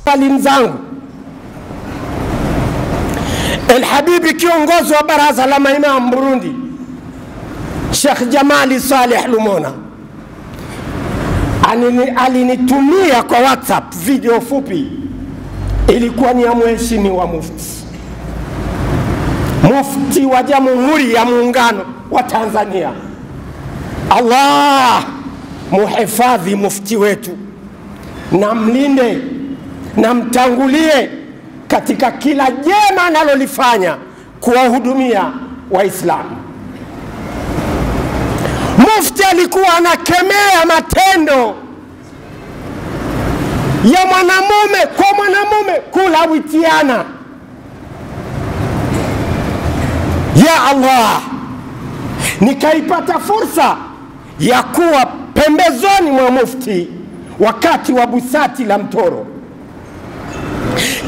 walimu zangu, Al-Habibi kiongozi wa baraza la maimamu Burundi, Sheikh Jamali Saleh Lumona, alinitumia kwa WhatsApp video fupi, ilikuwa ni ya mheshimiwa mufti wa Jamhuri ya Muungano wa Tanzania. Allah muhifadhi mufti wetu, na mlinde na mtangulie katika kila jema analolifanya kuwahudumia Waislamu. Mufti alikuwa anakemea matendo ya mwanamume kwa mwanamume kulawitiana. Ya Allah, nikaipata fursa ya kuwa pembezoni mwa mufti wakati wa busati la mtoro.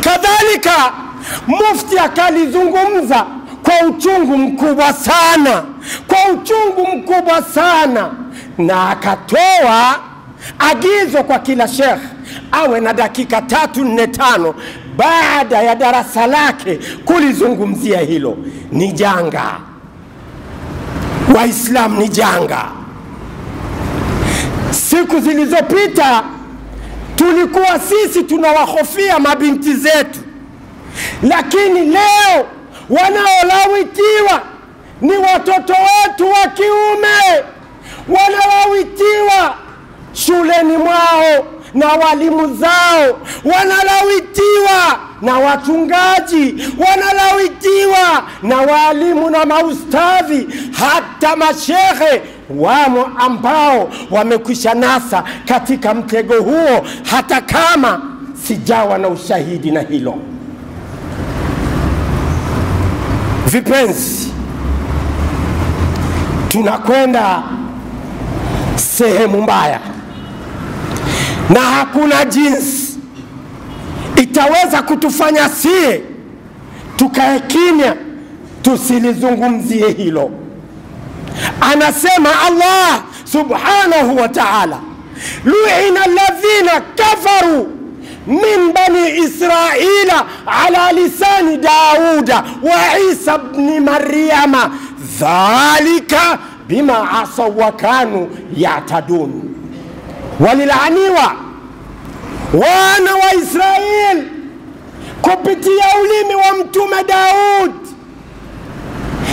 Kadhalika mufti akalizungumza kwa uchungu mkubwa sana, na akatoa agizo kwa kila sheikh awe na dakika 3, 4, 5 baada ya darasa lake kulizungumzia hilo. Ni janga Waislamu, ni janga. Siku zilizopita tulikuwa sisi tunawahofia mabinti zetu, lakini leo wanaolawitiwa ni watoto wetu wa kiume, wanalawitiwa shuleni mwao na walimu zao, wanalawitiwa na wachungaji, wanalawitiwa na walimu na maustadhi, hata mashehe wamo ambao wamekwisha nasa katika mtego huo, hata kama sijawa na ushahidi na hilo. Vipenzi, tunakwenda sehemu mbaya, na hakuna jinsi itaweza kutufanya sie tukae kimya tusilizungumzie hilo. Anasema Allah subhanahu wa ta'ala, lu'ina alladhina kafaru min bani Israila ala lisani Dauda wa Isa ibn Maryama dhalika bima asaw wa kanu ya'tadun. Walilaniwa wana wa Israeli kupitia ulimi wa mtume Daud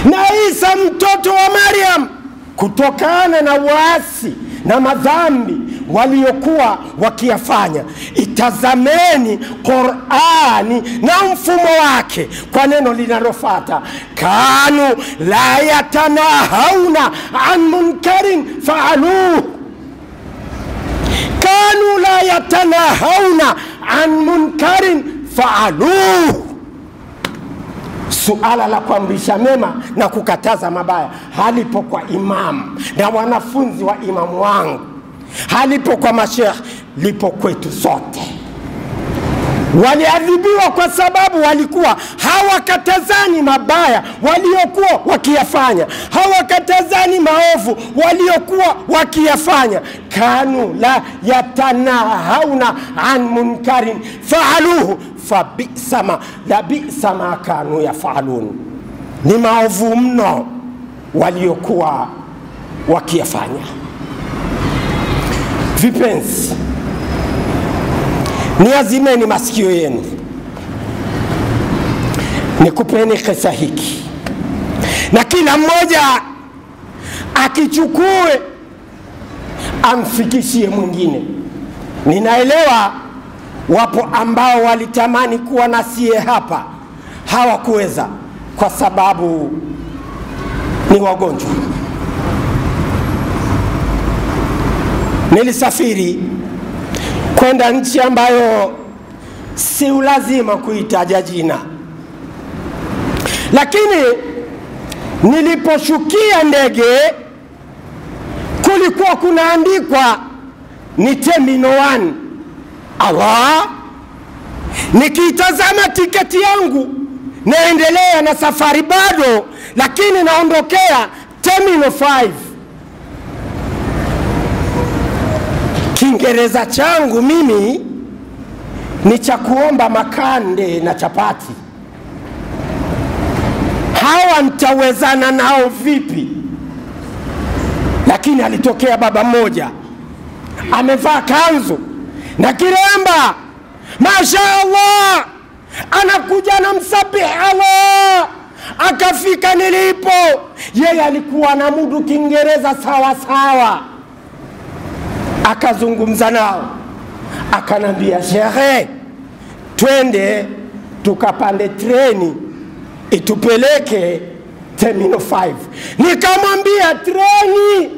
na Isa mtoto wa Maryam kutokana na uasi na madhambi waliokuwa wakiyafanya. Itazameni Qur'ani na mfumo wake kwa neno linalofuata, kanu la yatanahawna an munkarin fa'aluhu, kanu la yatanahawna an munkarin fa'aluhu. Suala la kuamrisha mema na kukataza mabaya halipo kwa imamu na wanafunzi wa imamu wangu, halipo kwa masheikh, lipo kwetu sote. Waliadhibiwa kwa sababu walikuwa hawakatazani mabaya waliokuwa wakiyafanya, hawakatazani maovu waliokuwa wakiyafanya. Kanu la yatanahawna an munkarin fa'aluhu fabi'sa ma kanu yaf'alun. Ni maovu mno waliokuwa wakiyafanya. Vipenzi, niazimeni masikio yenu, nikupeni kisa hiki, na kila mmoja akichukue amfikishie mwingine. Ninaelewa wapo ambao walitamani kuwa nasie hapa, hawakuweza kwa sababu ni wagonjwa. Nilisafiri kwenda nchi ambayo si lazima kuitaja jina, lakini niliposhukia ndege kulikuwa kunaandikwa ni Terminal 1. Allah, nikitazama tiketi yangu naendelea na safari bado, lakini naondokea Terminal 5. Kiingereza changu mimi ni cha kuomba makande na chapati. Hawa nitawezana nao vipi? Lakini alitokea baba mmoja amevaa kanzu na kiremba, mashaallah, anakuja na msabihi Allah. Akafika nilipo, yeye alikuwa na mudu Kiingereza sawa sawa, akazungumza nao, akanambia, shehe, twende tukapande treni itupeleke Terminal 5. Nikamwambia, treni,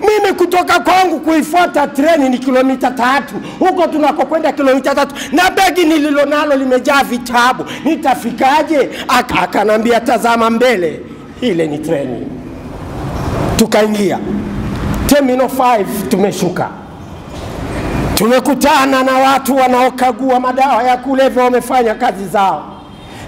mimi kutoka kwangu kuifuata treni ni kilomita 3, huko tunakokwenda kilomita 3, na begi nililonalo limejaa vitabu, nitafikaje? Akanambia, tazama mbele, ile ni treni. Tukaingia Terminal 5, tumeshuka, tumekutana na watu wanaokagua madawa ya kulevya, wamefanya kazi zao.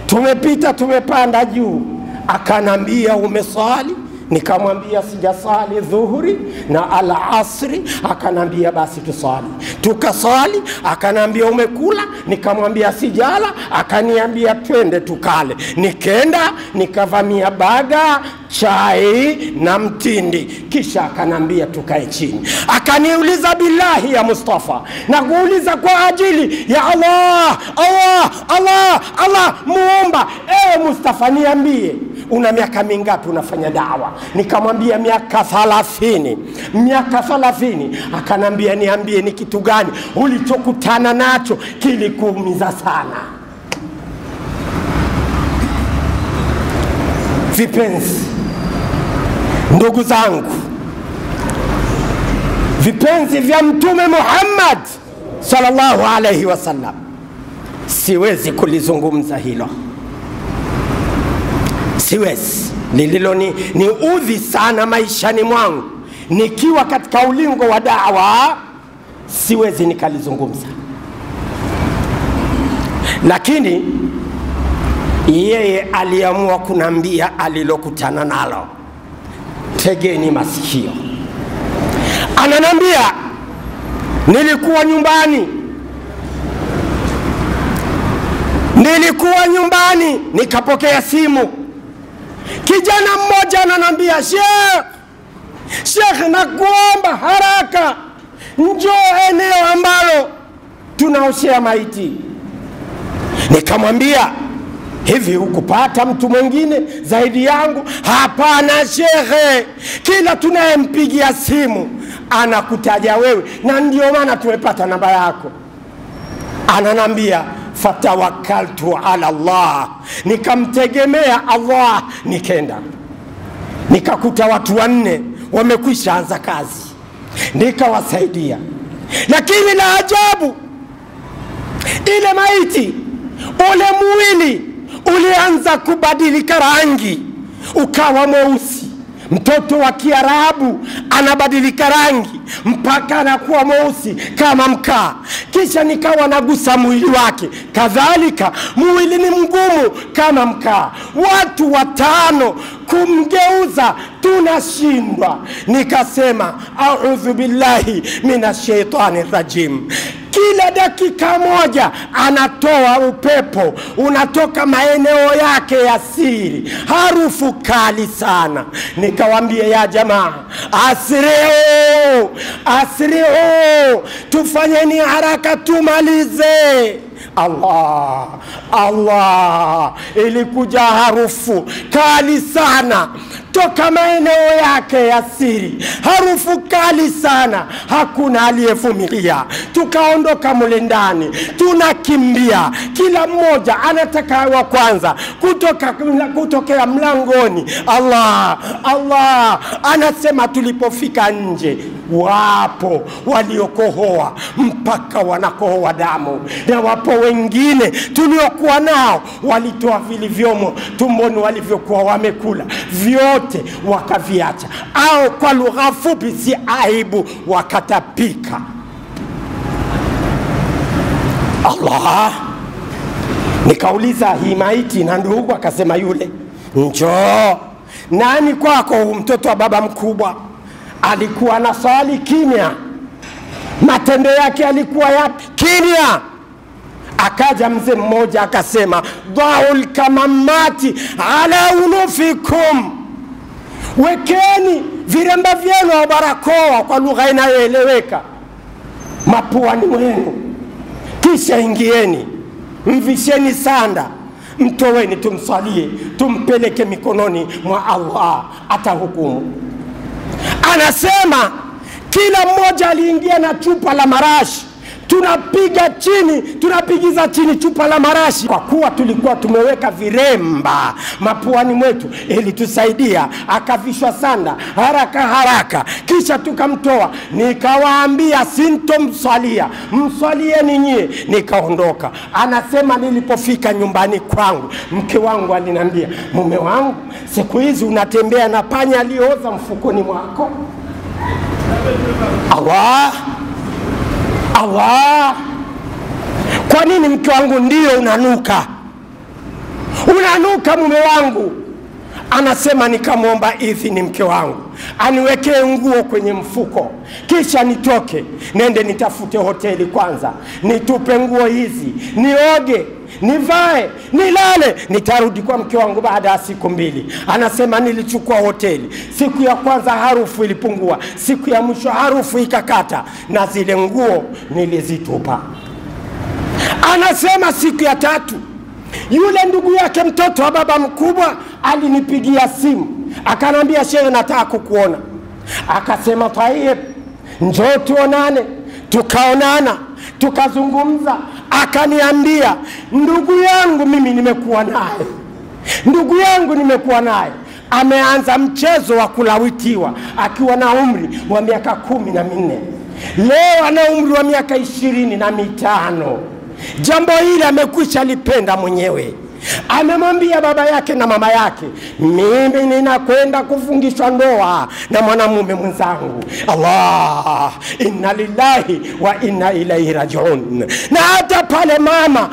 Tumepita, tumepanda juu. Akanambia, umeswali? Nikamwambia, sijasali dhuhuri na al-asri. Akanambia, basi tusali. Tukasali. Akanambia, umekula? Nikamwambia, sijala. Akaniambia, twende tukale. Nikenda nikavamia baga, chai na mtindi, kisha akanambia tukae chini. Akaniuliza, billahi ya Mustafa, na kuuliza kwa ajili ya Allah, muomba, ewe Mustafa, niambie, una miaka mingapi unafanya dawa? Nikamwambia, miaka 30. Miaka 30. Akanambia, niambie, ni kitu gani ulichokutana nacho kilikuumiza sana? Vipenzi, ndugu zangu, vipenzi vya Mtume Muhammad sallallahu alayhi wasallam, siwezi kulizungumza hilo, siwezi. Lililo ni udhi sana maishani mwangu, nikiwa katika ulingo wa da'wa, siwezi nikalizungumza. Lakini yeye aliamua kunambia alilokutana nalo. Tegeni masikio. Ananambia, nilikuwa nyumbani nikapokea simu. Kijana mmoja ananambia, Sheikh, nakuomba haraka njoo eneo ambalo tunaoshea maiti. Nikamwambia, hivi hukupata mtu mwingine zaidi yangu? Hapana shekhe, kila tunayempigia simu anakutaja wewe, na ndio maana tumepata namba yako. Ananambia, fatawakkaltu ala Allah, nikamtegemea Allah. Nikenda nikakuta watu 4 wamekwisha anza kazi, nikawasaidia. Lakini la ajabu, ile maiti, ule mwili ulianza kubadilika rangi, ukawa mweusi. Mtoto wa Kiarabu anabadilika rangi mpaka anakuwa mweusi kama mkaa. Kisha nikawa nagusa mwili wake, kadhalika mwili ni mgumu kama mkaa. Watu 5 kumgeuza tunashindwa. Nikasema, a'udhu billahi minash shaitani rajim. Kila dakika moja anatoa upepo, unatoka maeneo yake ya siri, harufu kali sana. Nikawambia, ya jamaa, asri'u, tufanyeni haraka tumalize. Allah, ilikuja harufu kali sana toka maeneo yake ya siri, harufu kali sana, hakuna aliyevumilia. Tukaondoka mule ndani, tunakimbia, kila mmoja anataka wa kwanza kutokea mlangoni. Allah, anasema tulipofika nje, wapo waliokohoa mpaka wanakohoa damu, na wapo wengine tuliokuwa nao walitoa vilivyomo tumboni walivyokuwa wamekula, vyote wakaviacha, au kwa lugha fupi, si aibu, wakatapika. Allah, nikauliza, hii maiti na ndugu? Akasema, yule. Njoo. Nani kwako? Mtoto wa baba mkubwa. Alikuwa na swali kimya. Matendo yake yalikuwa yapi? Kimya. Akaja mzee mmoja akasema, dhaul kamamati ala unufikum, wekeni viremba vyenu wa barakoa, kwa lugha inayoeleweka, mapuani mwenu, kisha ingieni, mvisheni sanda, mtoweni, tumsalie, tumpeleke mikononi mwa Allah, atahukumu. Anasema kila mmoja aliingia na chupa la marashi, tunapiga chini, tunapigiza chini chupa la marashi, kwa kuwa tulikuwa tumeweka viremba mapuani mwetu ili tusaidia. Akavishwa sanda haraka haraka, kisha tukamtoa. Nikawaambia sintomswalia, mswalieni nyie, nikaondoka. Anasema nilipofika nyumbani kwangu, mke wangu aliniambia, mume wangu, siku hizi unatembea na panya aliyooza mfukoni mwako. Allah, kwa nini mke wangu? Ndio unanuka mume wangu. Anasema nikamwomba idhini mke wangu aniwekee nguo kwenye mfuko, kisha nitoke nende nitafute hoteli kwanza, nitupe nguo hizi, nioge, nivae, nilale, nitarudi kwa mke wangu baada ya siku 2. Anasema nilichukua hoteli. Siku ya kwanza harufu ilipungua, siku ya mwisho harufu ikakata, na zile nguo nilizitupa. Anasema siku ya 3 yule ndugu yake mtoto wa baba mkubwa alinipigia simu, akanambia, shehe, nataka kukuona. Akasema tayeb, njoo tuonane. Tukaonana, tukazungumza. Akaniambia, ndugu yangu nimekuwa naye, ameanza mchezo wa kulawitiwa akiwa na umri wa miaka 14. Leo ana umri wa miaka 25. Jambo hili amekwisha lipenda mwenyewe. Amemwambia baba yake na mama yake, mimi ninakwenda kufungishwa ndoa na mwanamume mwenzangu. Allah, inna lillahi wa inna ilaihi rajiun. Na hata pale mama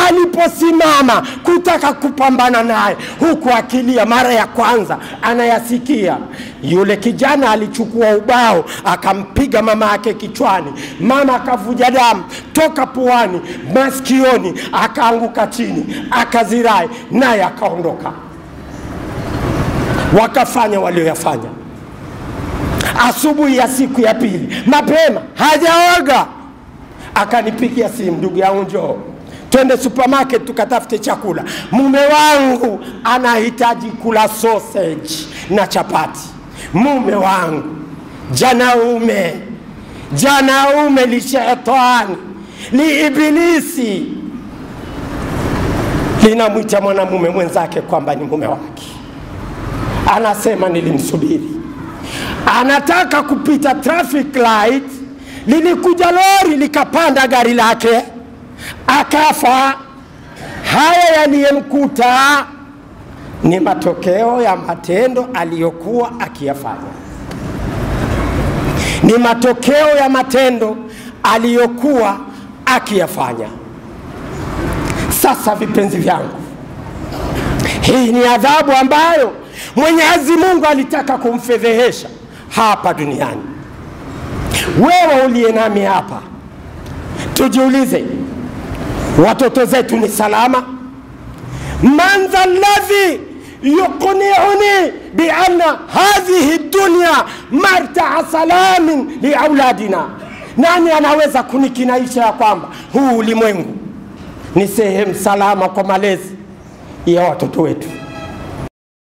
aliposimama kutaka kupambana naye, huku akilia, mara ya kwanza anayasikia, yule kijana alichukua ubao akampiga mama yake kichwani. Mama akavuja damu toka puani, masikioni, akaanguka chini, akazirai, naye akaondoka. Wakafanya walioyafanya. Asubuhi ya siku ya 2 mapema, hajaoga, akanipigia simu, ndugu yangu, njoo twende supermarket tukatafute chakula, mume wangu anahitaji kula sausage na chapati. Mume wangu, janaume li shetani, li ibilisi, linamwita mwanamume mwenzake kwamba ni mume wake. Anasema nilimsubiri, anataka kupita traffic light, lilikuja lori likapanda gari lake, akafa. Haya yaliyemkuta ni matokeo ya matendo aliyokuwa akiyafanya, ni matokeo ya matendo aliyokuwa akiyafanya. Sasa vipenzi vyangu, hii ni adhabu ambayo Mwenyezi Mungu alitaka kumfedhehesha hapa duniani. Wewe uliye nami hapa, tujiulize, watoto zetu ni salama? Man dha alladhi yuqni'uni bi anna hadhihi dunya marta'a salamin li auladina? Nani anaweza kunikinaisha ya kwamba huu ulimwengu ni sehemu salama kwa malezi ya watoto wetu?